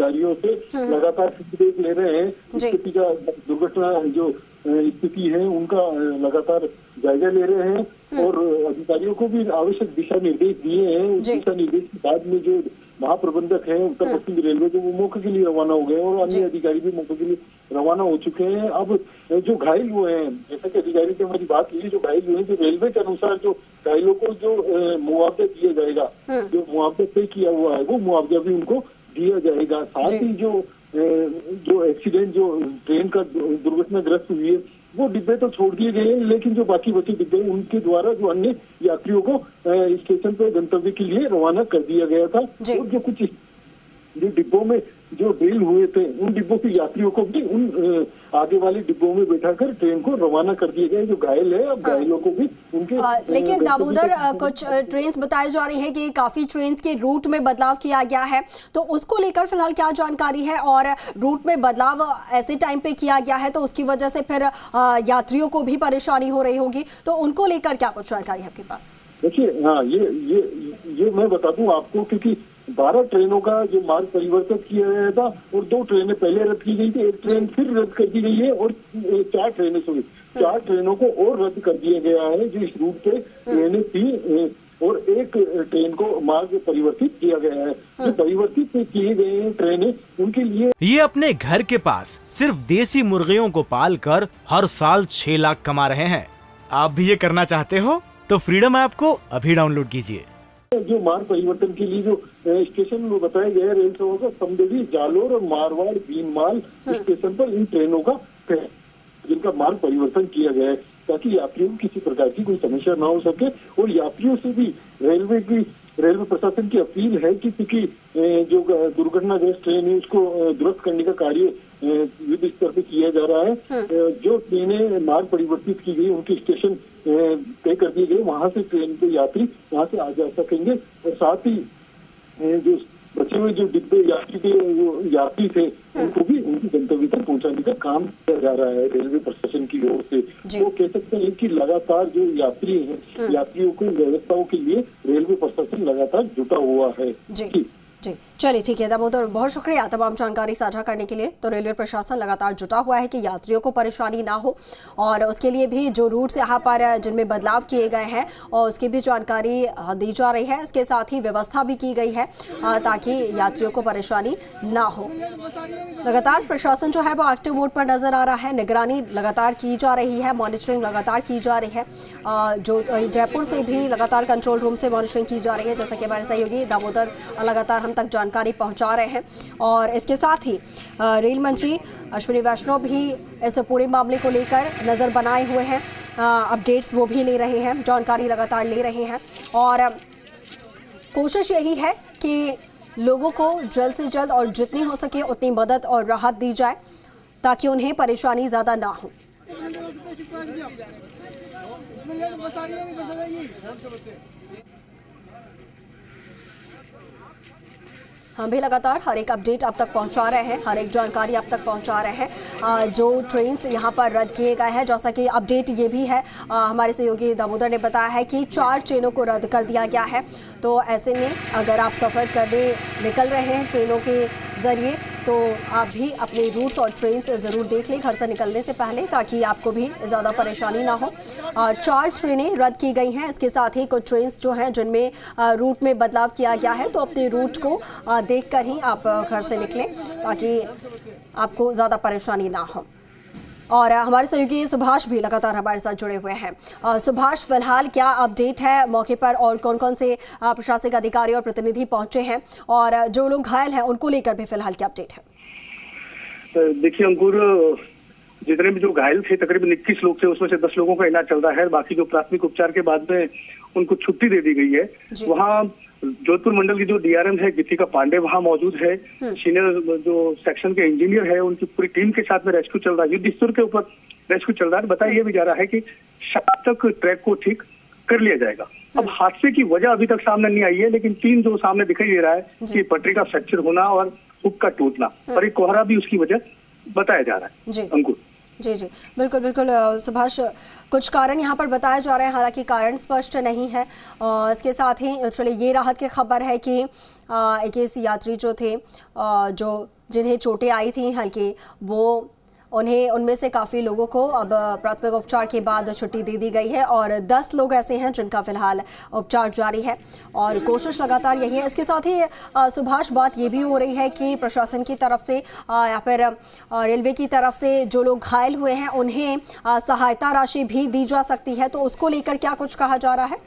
अधिकारियों से लगातार फीडबैक ले रहे हैं। स्थिति का, दुर्घटना जो स्थिति है उनका लगातार जायजा ले रहे हैं और अधिकारियों को भी आवश्यक दिशा निर्देश दिए हैं। उस दिशा निर्देश के बाद में जो महाप्रबंधक हैं उत्तर पश्चिम रेलवे के, वो मौके के लिए रवाना हो गए और अन्य अधिकारी भी मौके के लिए रवाना हो चुके हैं। अब जो घायल हुए हैं, जैसा कि अधिकारी से हमारी बात हुई, जो घायल हुए हैं, जो रेलवे के अनुसार जो घायलों को जो मुआवजा दिया जाएगा, जो मुआवजा तय किया हुआ है, वो मुआवजा भी उनको दिया जाएगा। साथ ही जो एक्सीडेंट, जो ट्रेन का दुर्घटनाग्रस्त हुई है, वो डिब्बे तो छोड़ दिए गए हैं, लेकिन जो बाकी बचे डिब्बे उनके द्वारा जो अन्य यात्रियों को स्टेशन पर गंतव्य के लिए रवाना कर दिया गया था। और जो कुछ जो डिब्बों में जो ड्रिल हुए थे, उन डिब्बों के यात्रियों को भी उन आगे वाले डिब्बों में बैठाकर ट्रेन को रवाना कर दिए गए। जो घायल है, अब घायलों को भी उनके लेकिन दामोदर, कुछ ट्रेन बताई जा रही है कि काफी ट्रेन के रूट में बदलाव किया गया है, तो उसको लेकर फिलहाल क्या जानकारी है? और रूट में बदलाव ऐसे टाइम पे किया गया है तो उसकी वजह से फिर यात्रियों को भी परेशानी हो रही होगी, तो उनको लेकर क्या कुछ जानकारी है आपके पास? देखिए, हाँ, ये मैं बता दूं आपको, क्योंकि 12 ट्रेनों का जो मार्ग परिवर्तन किया गया था और 2 ट्रेनें पहले रद्द की गई थी, 1 ट्रेन फिर रद्द कर दी गई है और 4 ट्रेनों को और रद्द कर दिया गया है जो इस रूट पे ट्रेनें थी, और 1 ट्रेन को मार्ग परिवर्तित किया गया है। जो परिवर्तित किए गए हैं ट्रेनें, उनके लिए ये अपने घर के पास सिर्फ देसी मुर्गियों को पाल कर हर साल 6 लाख कमा रहे हैं। आप भी ये करना चाहते हो तो फ्रीडम ऐप को अभी डाउनलोड कीजिए। जो मार्ग परिवर्तन के लिए जो स्टेशन में बताया गया है रेल सेवा का, समदेवी, जालोर और मारवाड़ बीनमाल स्टेशन पर इन ट्रेनों का जिनका मार्ग परिवर्तन किया गया है, ताकि यात्रियों को किसी प्रकार की कोई समस्या ना हो सके। और यात्रियों से भी रेलवे प्रशासन की अपील है कि क्योंकि जो दुर्घटनाग्रस्त ट्रेन है उसको दुरुस्त करने का कार्य युद्ध स्तर पे किया जा रहा है। जो ट्रेनें मार्ग परिवर्तित की गई, उनके स्टेशन तय कर दिए गए, वहां से ट्रेन के यात्री वहां से आ जा सकेंगे। और साथ ही जो बचे हुए जो डिब्बे यात्री थे, उनको भी उनकी गंतव्य तक पहुंचाने का काम किया जा रहा है रेलवे प्रशासन की ओर से। वो कह सकते हैं कि लगातार जो यात्री हैं, यात्रियों की व्यवस्थाओं के लिए रेलवे प्रशासन लगातार जुटा हुआ है। जी, चलिए ठीक है दामोदर, बहुत शुक्रिया तमाम जानकारी साझा करने के लिए। तो रेलवे प्रशासन लगातार जुटा हुआ है कि यात्रियों को परेशानी ना हो, और उसके लिए भी जो रूट्स यहाँ पर जिनमें बदलाव किए गए हैं और उसकी भी जानकारी दी जा रही है। इसके साथ ही व्यवस्था भी की गई है ताकि यात्रियों को परेशानी ना हो। लगातार प्रशासन जो है वो एक्टिव मोड पर नजर आ रहा है, निगरानी लगातार की जा रही है, मॉनिटरिंग लगातार की जा रही है। जो जयपुर से भी लगातार कंट्रोल रूम से मॉनिटरिंग की जा रही है, जैसा कि हमारे सहयोगी दामोदर लगातार हम तक जानकारी पहुंचा रहे हैं। और इसके साथ ही रेल मंत्री अश्विनी वैष्णव भी इस पूरे मामले को लेकर नज़र बनाए हुए हैं, अपडेट्स वो भी ले रहे हैं, जानकारी लगातार ले रहे हैं। और कोशिश यही है कि लोगों को जल्द से जल्द और जितनी हो सके उतनी मदद और राहत दी जाए ताकि उन्हें परेशानी ज़्यादा ना हो। हम भी लगातार हर एक अपडेट अब तक पहुंचा रहे हैं, हर एक जानकारी अब तक पहुंचा रहे हैं। जो ट्रेन्स यहां पर रद्द किए गए हैं, जैसा कि अपडेट ये भी है, हमारे सहयोगी दामोदर ने बताया है कि 4 ट्रेनों को रद्द कर दिया गया है। तो ऐसे में अगर आप सफ़र करने निकल रहे हैं ट्रेनों के ज़रिए, तो आप भी अपने रूट्स और ट्रेन से ज़रूर देख लें घर से निकलने से पहले, ताकि आपको भी ज़्यादा परेशानी ना हो। 4 ट्रेनें रद्द की गई हैं। इसके साथ ही कुछ ट्रेन जो हैं जिनमें रूट में बदलाव किया गया है, तो अपने रूट को देखकर ही आप घर से निकलें ताकि आपको ज़्यादा परेशानी ना हो। और हमारे सहयोगी सुभाष भी लगातार हमारे साथ जुड़े हुए हैं। सुभाष, फिलहाल क्या अपडेट है मौके पर, और कौन कौन से प्रशासनिक अधिकारी और प्रतिनिधि पहुंचे हैं, और जो लोग घायल हैं उनको लेकर भी फिलहाल क्या अपडेट है? देखिए अंकुर, जितने भी जो घायल थे तकरीबन 21 लोग थे, उसमें से 10 लोगों का इलाज चल रहा है। बाकी जो प्राथमिक उपचार के बाद में उनको छुट्टी दे दी गई है। वहाँ जोधपुर मंडल की जो डीआरएम है गीतिका पांडे वहाँ मौजूद है। सीनियर जो सेक्शन के इंजीनियर है उनकी पूरी टीम के साथ में रेस्क्यू चल रहा है, युद्ध स्तर के ऊपर रेस्क्यू चल रहा है। बताया ये भी जा रहा है कि शाम तक ट्रैक को ठीक कर लिया जाएगा। अब हादसे की वजह अभी तक सामने नहीं आई है, लेकिन 3 जो सामने दिखाई दे रहा है कि पटरी का फ्रैक्चर होना और हुक का टूटना, और एक कोहरा भी उसकी वजह बताया जा रहा है। अंकुर जी जी, बिल्कुल बिल्कुल सुभाष, कुछ कारण यहाँ पर बताए जा रहे हैं, हालांकि कारण स्पष्ट नहीं है। इसके साथ ही चलिए ये राहत की खबर है कि 21 यात्री जो थे, जो जिन्हें चोटें आई थी हल्की, वो उनमें से काफ़ी लोगों को अब प्राथमिक उपचार के बाद छुट्टी दे दी गई है और 10 लोग ऐसे हैं जिनका फिलहाल उपचार जारी है और कोशिश लगातार यही है। इसके साथ ही सुभाष, बात ये भी हो रही है कि प्रशासन की तरफ से या फिर रेलवे की तरफ से जो लोग घायल हुए हैं उन्हें सहायता राशि भी दी जा सकती है, तो उसको लेकर क्या कुछ कहा जा रहा है?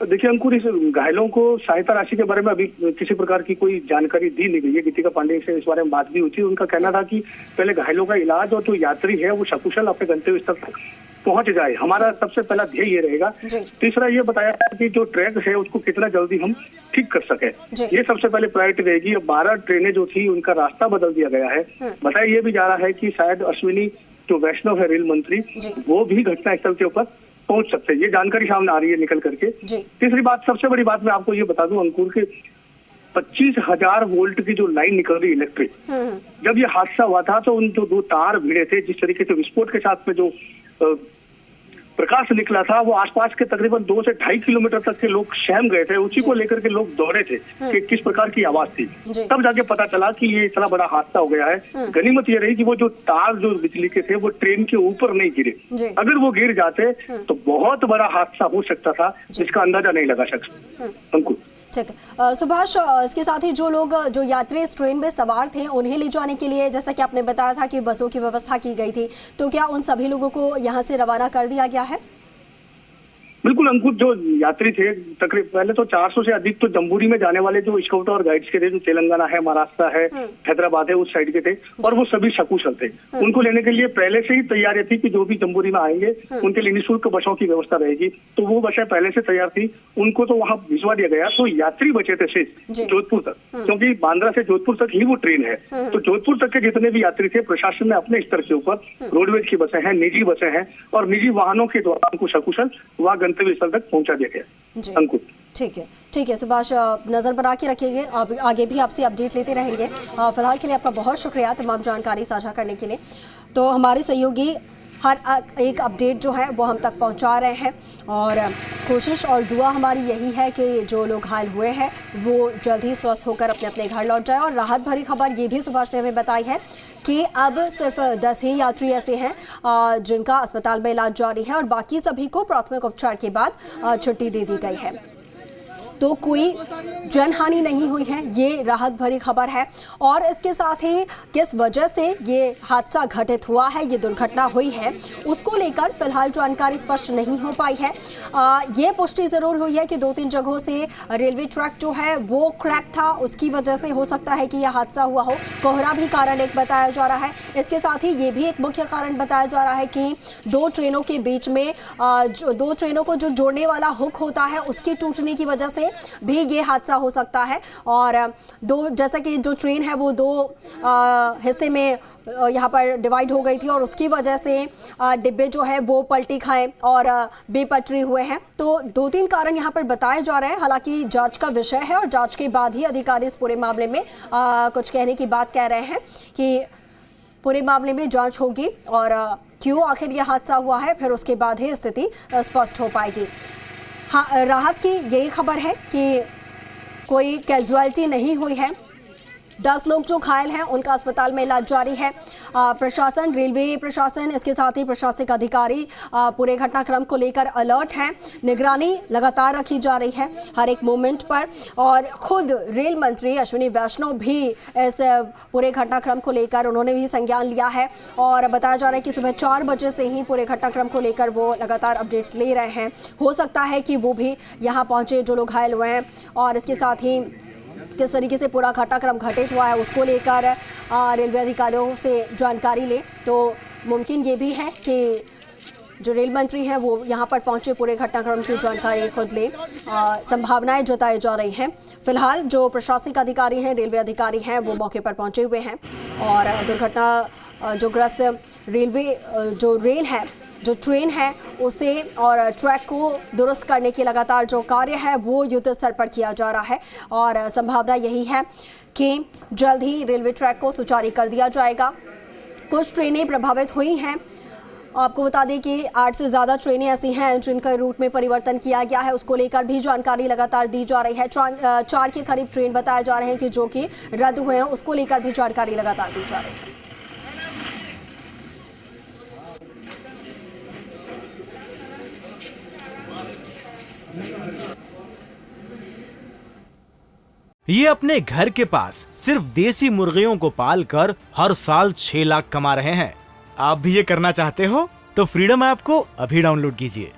देखिए अंकुर, इस घायलों को सहायता राशि के बारे में अभी किसी प्रकार की कोई जानकारी दी नहीं गई है। गीतिका पांडे से इस बारे में बात भी हुई थी। उनका कहना था कि पहले घायलों का इलाज और जो यात्री है वो सकुशल अपने गंतव्य स्थल तक पहुंच जाए, हमारा सबसे पहला ध्येय ये रहेगा। तीसरा ये बताया कि जो ट्रैक है उसको कितना जल्दी हम ठीक कर सके, ये सबसे पहले प्रायोरिटी रहेगी। अब 12 ट्रेनें जो थी उनका रास्ता बदल दिया गया है। बताया ये भी जा रहा है कि शायद अश्विनी जो वैष्णव है रेल मंत्री, वो भी घटनास्थल के ऊपर पहुंच सकते हैं। ये जानकारी सामने आ रही है निकल करके। तीसरी बात, सबसे बड़ी बात मैं आपको ये बता दूं अंकुर के 25,000 वोल्ट की जो लाइन निकल रही इलेक्ट्रिक, जब ये हादसा हुआ था तो उन जो 2 तार भिड़े थे, जिस तरीके से विस्फोट के साथ में जो प्रकाश निकला था, वो आसपास के तकरीबन 2 से 2.5 किलोमीटर तक के लोग सहम गए थे। उसी को लेकर के लोग दौड़े थे कि किस प्रकार की आवाज थी। तब जाके पता चला कि ये इतना बड़ा हादसा हो गया है। गनीमत ये रही कि वो जो तार जो बिजली के थे वो ट्रेन के ऊपर नहीं गिरे। अगर वो गिर जाते तो बहुत बड़ा हादसा हो सकता था, जिसका अंदाजा नहीं लगा सकता अंकुर। ठीक है सुभाष, इसके साथ ही जो लोग, जो यात्री इस ट्रेन में सवार थे, उन्हें ले जाने के लिए जैसा कि आपने बताया था कि बसों की व्यवस्था की गई थी, तो क्या उन सभी लोगों को यहाँ से रवाना कर दिया गया है? बिल्कुल अंकुर, जो यात्री थे तकरीबन पहले तो 400 से अधिक तो जम्बूरी में जाने वाले जो स्काउट और गाइड्स के थे, जो तेलंगाना है, महाराष्ट्र है, हैदराबाद है, उस साइड के थे, और वो सभी सकुशल थे। उनको लेने के लिए पहले से ही तैयारी थी कि जो भी जम्बूरी में आएंगे उनके लिए निःशुल्क बसों की व्यवस्था रहेगी। तो वो बसें पहले से तैयार थी, उनको तो वहाँ भिजवा दिया गया। तो यात्री बचे थे शेष जोधपुर तक, क्योंकि बांद्रा से जोधपुर तक ही वो ट्रेन है। तो जोधपुर तक के जितने भी यात्री थे, प्रशासन ने अपने स्तर के ऊपर रोडवेज की बसें हैं, निजी बसें हैं, और निजी वाहनों के द्वारा उनको सकुशल वह गंतव्य स्थल तक पहुंचा दिया गया। अंकुर, ठीक है सुभाष, नजर बना के रखिएगा, आगे भी आपसे अपडेट लेते रहेंगे। फिलहाल के लिए आपका बहुत शुक्रिया तमाम जानकारी साझा करने के लिए। तो हमारे सहयोगी हर एक अपडेट जो है वो हम तक पहुंचा रहे हैं और कोशिश और दुआ हमारी यही है कि जो लोग घायल हुए हैं वो जल्द ही स्वस्थ होकर अपने अपने घर लौट जाए। और राहत भरी खबर ये भी सुभाष ने हमें बताई है कि अब सिर्फ 10 ही यात्री ऐसे हैं जिनका अस्पताल में इलाज जारी है और बाकी सभी को प्राथमिक उपचार के बाद छुट्टी दे दी गई है। तो कोई जनहानि नहीं हुई है, ये राहत भरी खबर है। और इसके साथ ही किस वजह से ये हादसा घटित हुआ है, ये दुर्घटना हुई है, उसको लेकर फिलहाल जानकारी स्पष्ट नहीं हो पाई है। ये पुष्टि ज़रूर हुई है कि 2-3 जगहों से रेलवे ट्रैक जो है वो क्रैक था, उसकी वजह से हो सकता है कि यह हादसा हुआ हो। कोहरा भी कारण एक बताया जा रहा है। इसके साथ ही ये भी एक मुख्य कारण बताया जा रहा है कि 2 ट्रेनों के बीच में जो 2 ट्रेनों को जो जोड़ने वाला हुक होता है उसकी टूटने की वजह से भी ये हादसा हो सकता है। और जैसा कि जो ट्रेन है वो 2 हिस्से में यहाँ पर डिवाइड हो गई थी और उसकी वजह से डिब्बे जो है वो पलटी खाए और बेपटरी हुए हैं। तो 2-3 कारण यहाँ पर बताए जा रहे हैं। हालांकि जांच का विषय है और जांच के बाद ही अधिकारी इस पूरे मामले में कुछ कहने की बात कह रहे हैं कि पूरे मामले में जांच होगी और क्यों आखिर यह हादसा हुआ है, फिर उसके बाद ही स्थिति स्पष्ट हो पाएगी। हाँ, राहत की यही खबर है कि कोई कैजुअलिटी नहीं हुई है। 10 लोग जो घायल हैं उनका अस्पताल में इलाज जारी है। प्रशासन, रेलवे प्रशासन, इसके साथ ही प्रशासनिक अधिकारी पूरे घटनाक्रम को लेकर अलर्ट हैं। निगरानी लगातार रखी जा रही है हर एक मोमेंट पर और खुद रेल मंत्री अश्विनी वैष्णव भी इस पूरे घटनाक्रम को लेकर उन्होंने भी संज्ञान लिया है और बताया जा रहा है कि सुबह 4 बजे से ही पूरे घटनाक्रम को लेकर वो लगातार अपडेट्स ले रहे हैं। हो सकता है कि वो भी यहाँ पहुँचे जो लोग घायल हुए हैं और इसके साथ ही किस तरीके से पूरा घटनाक्रम घटित हुआ है उसको लेकर रेलवे अधिकारियों से जानकारी ले। तो मुमकिन ये भी है कि जो रेल मंत्री हैं वो यहाँ पर पहुँचे, पूरे घटनाक्रम की जानकारी खुद ले। संभावनाएं जताई जा रही हैं। फिलहाल जो प्रशासनिक अधिकारी हैं, रेलवे अधिकारी हैं, वो मौके पर पहुँचे हुए हैं और दुर्घटना जो ग्रस्त रेलवे जो रेल है, जो ट्रेन है उसे और ट्रैक को दुरुस्त करने की लगातार जो कार्य है वो युद्ध स्तर पर किया जा रहा है और संभावना यही है कि जल्द ही रेलवे ट्रैक को सुचारू कर दिया जाएगा। कुछ ट्रेनें प्रभावित हुई हैं। आपको बता दें कि 8 से ज़्यादा ट्रेनें ऐसी हैं जिनका रूट में परिवर्तन किया गया है, उसको लेकर भी जानकारी लगातार दी जा रही है। 4 के करीब ट्रेन बताए जा रहे हैं कि जो कि रद्द हुए हैं, उसको लेकर भी जानकारी लगातार दी जा रही है। ये अपने घर के पास सिर्फ देसी मुर्गियों को पालकर हर साल 6 लाख कमा रहे हैं। आप भी ये करना चाहते हो तो फ्रीडम ऐप को अभी डाउनलोड कीजिए।